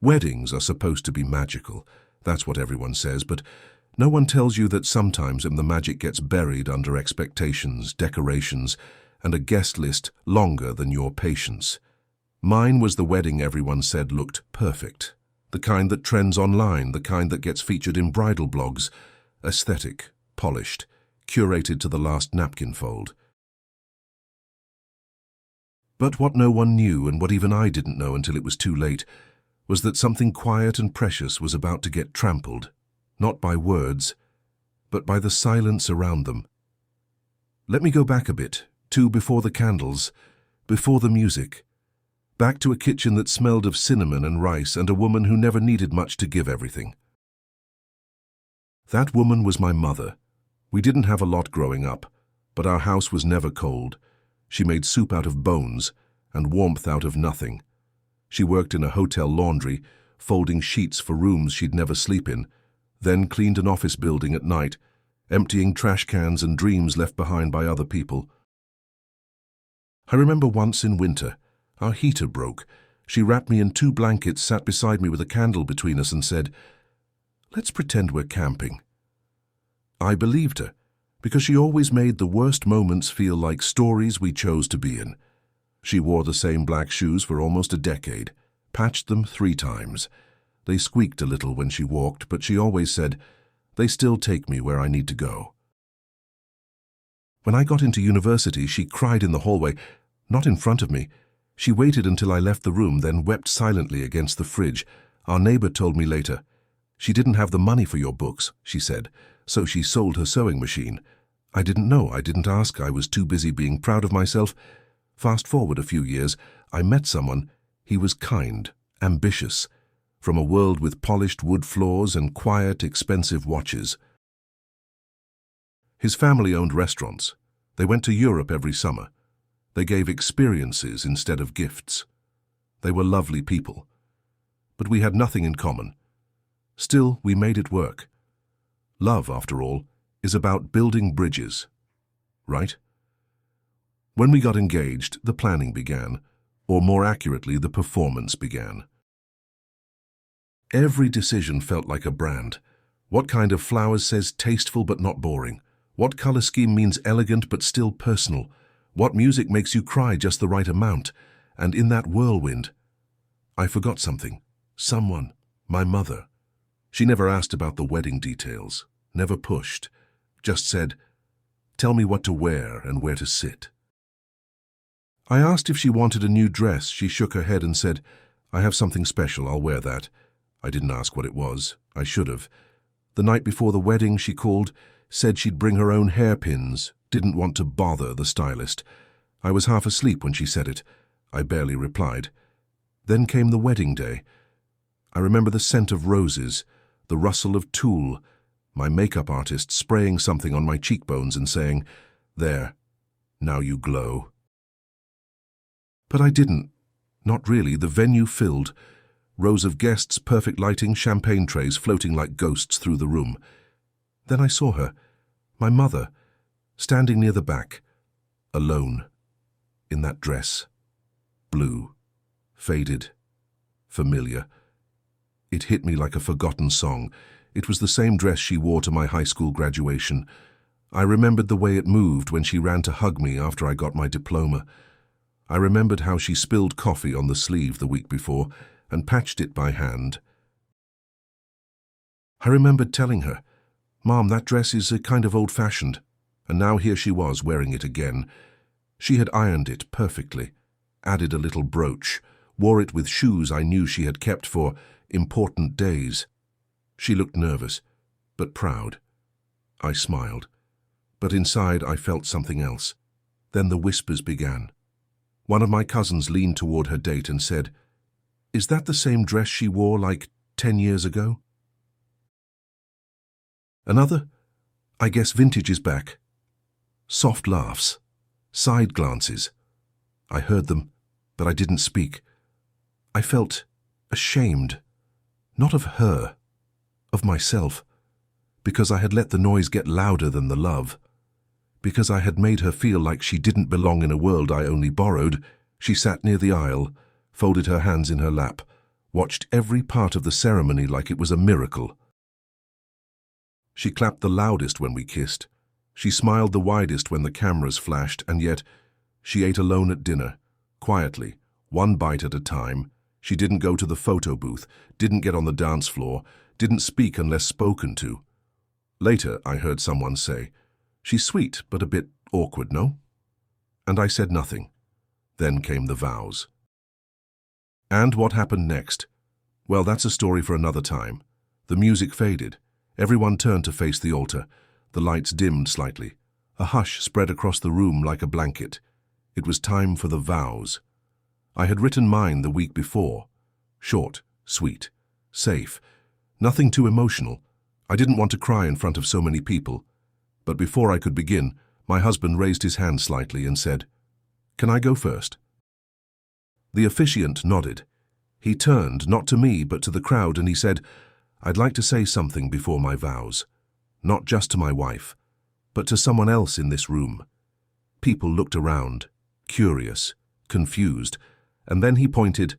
Weddings are supposed to be magical. That's what everyone says, but no one tells you that sometimes the magic gets buried under expectations, decorations, and a guest list longer than your patience. Mine was the wedding everyone said looked perfect. The kind that trends online, the kind that gets featured in bridal blogs. Aesthetic, polished, curated to the last napkin fold. But what no one knew, and what even I didn't know until it was too late, was that something quiet and precious was about to get trampled, not by words, but by the silence around them. Let me go back a bit, to before the candles, before the music, back to a kitchen that smelled of cinnamon and rice and a woman who never needed much to give everything. That woman was my mother. We didn't have a lot growing up, but our house was never cold. She made soup out of bones and warmth out of nothing. She worked in a hotel laundry, folding sheets for rooms she'd never sleep in, then cleaned an office building at night, emptying trash cans and dreams left behind by other people. I remember once in winter, our heater broke. She wrapped me in 2 blankets, sat beside me with a candle between us and said, "Let's pretend we're camping." I believed her, because she always made the worst moments feel like stories we chose to be in. She wore the same black shoes for almost a decade, patched them 3 times. They squeaked a little when she walked, but she always said, "They still take me where I need to go." When I got into university, she cried in the hallway, not in front of me. She waited until I left the room, then wept silently against the fridge. Our neighbor told me later, "She didn't have the money for your books," she said, "so she sold her sewing machine." I didn't know, I didn't ask, I was too busy being proud of myself. Fast forward a few years, I met someone. He was kind, ambitious, from a world with polished wood floors and quiet, expensive watches. His family owned restaurants. They went to Europe every summer. They gave experiences instead of gifts. They were lovely people. But we had nothing in common. Still, we made it work. Love, after all, is about building bridges, right? When we got engaged, the planning began, or more accurately, the performance began. Every decision felt like a brand. What kind of flowers says tasteful but not boring? What color scheme means elegant but still personal? What music makes you cry just the right amount? And in that whirlwind, I forgot something. Someone. My mother. She never asked about the wedding details, never pushed, just said, "Tell me what to wear and where to sit." I asked if she wanted a new dress. She shook her head and said, "I have something special, I'll wear that." I didn't ask what it was. I should have. The night before the wedding, she called, said she'd bring her own hairpins, didn't want to bother the stylist. I was half asleep when she said it. I barely replied. Then came the wedding day. I remember the scent of roses, the rustle of tulle, my makeup artist spraying something on my cheekbones and saying, "There, now you glow." But I didn't. Not really. The venue filled. Rows of guests, perfect lighting, champagne trays floating like ghosts through the room. Then I saw her, my mother, standing near the back, alone, in that dress. Blue, faded, familiar. It hit me like a forgotten song. It was the same dress she wore to my high school graduation. I remembered the way it moved when she ran to hug me after I got my diploma. I remembered how she spilled coffee on the sleeve the week before and patched it by hand. I remembered telling her, "Mom, that dress is a kind of old-fashioned," and now here she was wearing it again. She had ironed it perfectly, added a little brooch, wore it with shoes I knew she had kept for important days. She looked nervous, but proud. I smiled, but inside I felt something else. Then the whispers began. One of my cousins leaned toward her date and said, "Is that the same dress she wore like 10 years ago?" Another, "I guess vintage is back." Soft laughs, side glances. I heard them, but I didn't speak. I felt ashamed, not of her, of myself, because I had let the noise get louder than the love. Because I had made her feel like she didn't belong in a world I only borrowed. She sat near the aisle, folded her hands in her lap, watched every part of the ceremony like it was a miracle. She clapped the loudest when we kissed. She smiled the widest when the cameras flashed, and yet she ate alone at dinner, quietly, one bite at a time. She didn't go to the photo booth, didn't get on the dance floor, didn't speak unless spoken to. Later, I heard someone say, "She's sweet, but a bit awkward, no?" And I said nothing. Then came the vows. And what happened next? Well, that's a story for another time. The music faded. Everyone turned to face the altar. The lights dimmed slightly. A hush spread across the room like a blanket. It was time for the vows. I had written mine the week before. Short, sweet, safe. Nothing too emotional. I didn't want to cry in front of so many people. But before I could begin, my husband raised his hand slightly and said, "Can I go first?" The officiant nodded. He turned, not to me, but to the crowd, and he said, "I'd like to say something before my vows. Not just to my wife, but to someone else in this room." People looked around, curious, confused, and then he pointed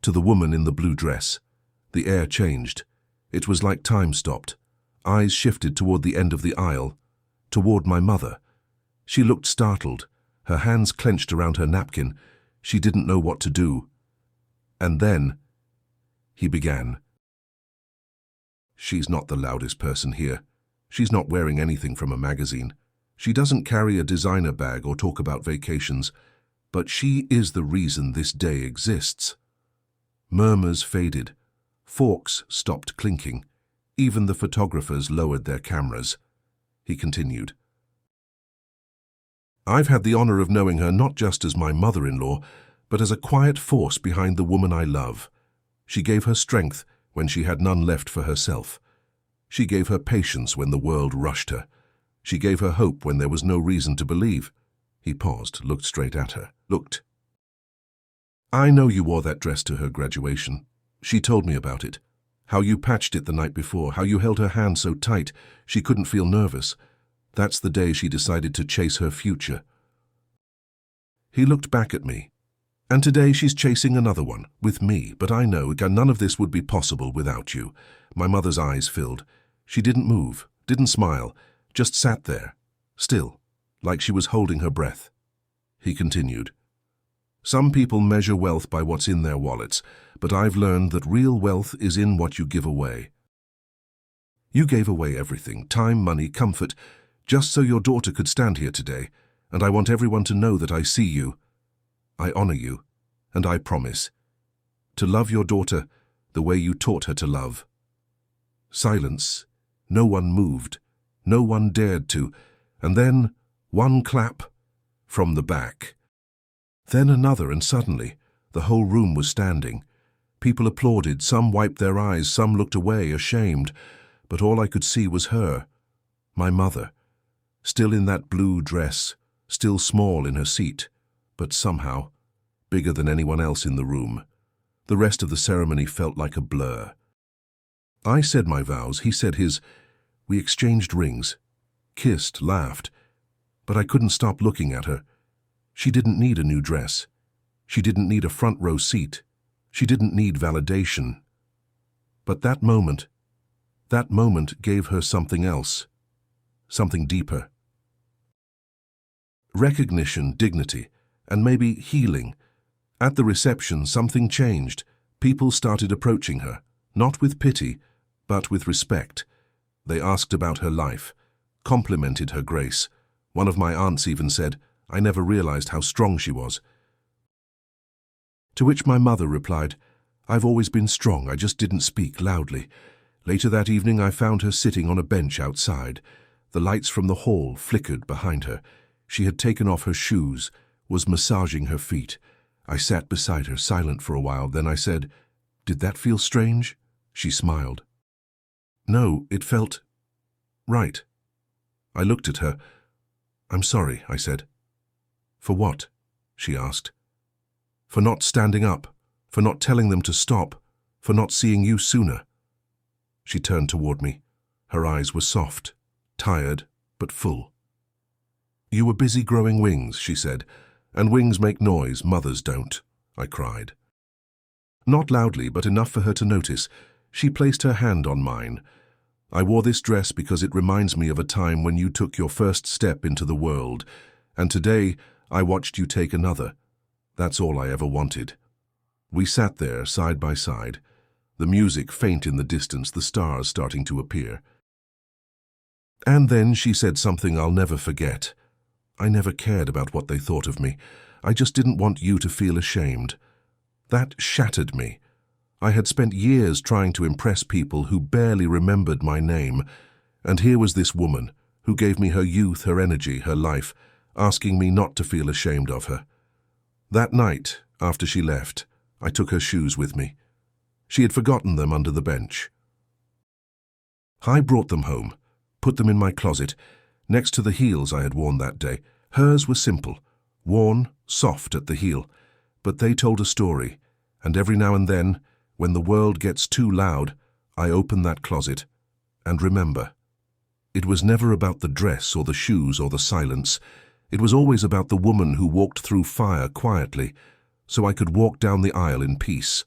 to the woman in the blue dress. The air changed. It was like time stopped. Eyes shifted toward the end of the aisle, toward my mother. She looked startled, her hands clenched around her napkin. She didn't know what to do. And then he began. "She's not the loudest person here. She's not wearing anything from a magazine. She doesn't carry a designer bag or talk about vacations, but she is the reason this day exists." Murmurs faded. Forks stopped clinking. Even the photographers lowered their cameras. He continued. "I've had the honor of knowing her not just as my mother-in-law, but as a quiet force behind the woman I love. She gave her strength when she had none left for herself. She gave her patience when the world rushed her. She gave her hope when there was no reason to believe." He paused, looked straight at her. "Looked. I know you wore that dress to her graduation. She told me about it. How you patched it the night before, how you held her hand so tight she couldn't feel nervous. That's the day she decided to chase her future." He looked back at me. "And today she's chasing another one, with me, but I know none of this would be possible without you." My mother's eyes filled. She didn't move, didn't smile, just sat there, still, like she was holding her breath. He continued. "Some people measure wealth by what's in their wallets, but I've learned that real wealth is in what you give away. You gave away everything, time, money, comfort, just so your daughter could stand here today, and I want everyone to know that I see you. I honor you, and I promise to love your daughter the way you taught her to love." Silence. No one moved. No one dared to. And then one clap from the back. Then another, and suddenly the whole room was standing. People applauded, some wiped their eyes, some looked away, ashamed. But all I could see was her, my mother, still in that blue dress, still small in her seat, but somehow bigger than anyone else in the room. The rest of the ceremony felt like a blur. I said my vows, he said his. We exchanged rings, kissed, laughed, but I couldn't stop looking at her. She didn't need a new dress. She didn't need a front row seat. She didn't need validation. But that moment gave her something else, something deeper. Recognition, dignity, and maybe healing. At the reception, something changed. People started approaching her, not with pity, but with respect. They asked about her life, complimented her grace. One of my aunts even said, "I never realized how strong she was." To which my mother replied, "I've always been strong, I just didn't speak loudly." Later that evening I found her sitting on a bench outside. The lights from the hall flickered behind her. She had taken off her shoes, was massaging her feet. I sat beside her, silent for a while, then I said, "Did that feel strange?" She smiled. "No, it felt right." I looked at her. "I'm sorry," I said. "For what?" she asked. "For not standing up, for not telling them to stop, for not seeing you sooner." She turned toward me. Her eyes were soft, tired, but full. "You were busy growing wings," she said, "and wings make noise, mothers don't." I cried. Not loudly, but enough for her to notice. She placed her hand on mine. I wore this dress because it reminds me of a time when you took your first step into the world, and today I watched you take another. That's all I ever wanted. We sat there, side by side, the music faint in the distance, the stars starting to appear. And then she said something I'll never forget. I never cared about what they thought of me. I just didn't want you to feel ashamed. That shattered me. I had spent years trying to impress people who barely remembered my name, and here was this woman who gave me her youth, her energy, her life, asking me not to feel ashamed of her. That night, after she left, I took her shoes with me. She had forgotten them under the bench. I brought them home, put them in my closet, next to the heels I had worn that day. Hers were simple, worn, soft at the heel, but they told a story, and every now and then, when the world gets too loud, I open that closet and remember. It was never about the dress or the shoes or the silence. It was always about the woman who walked through fire quietly, so I could walk down the aisle in peace.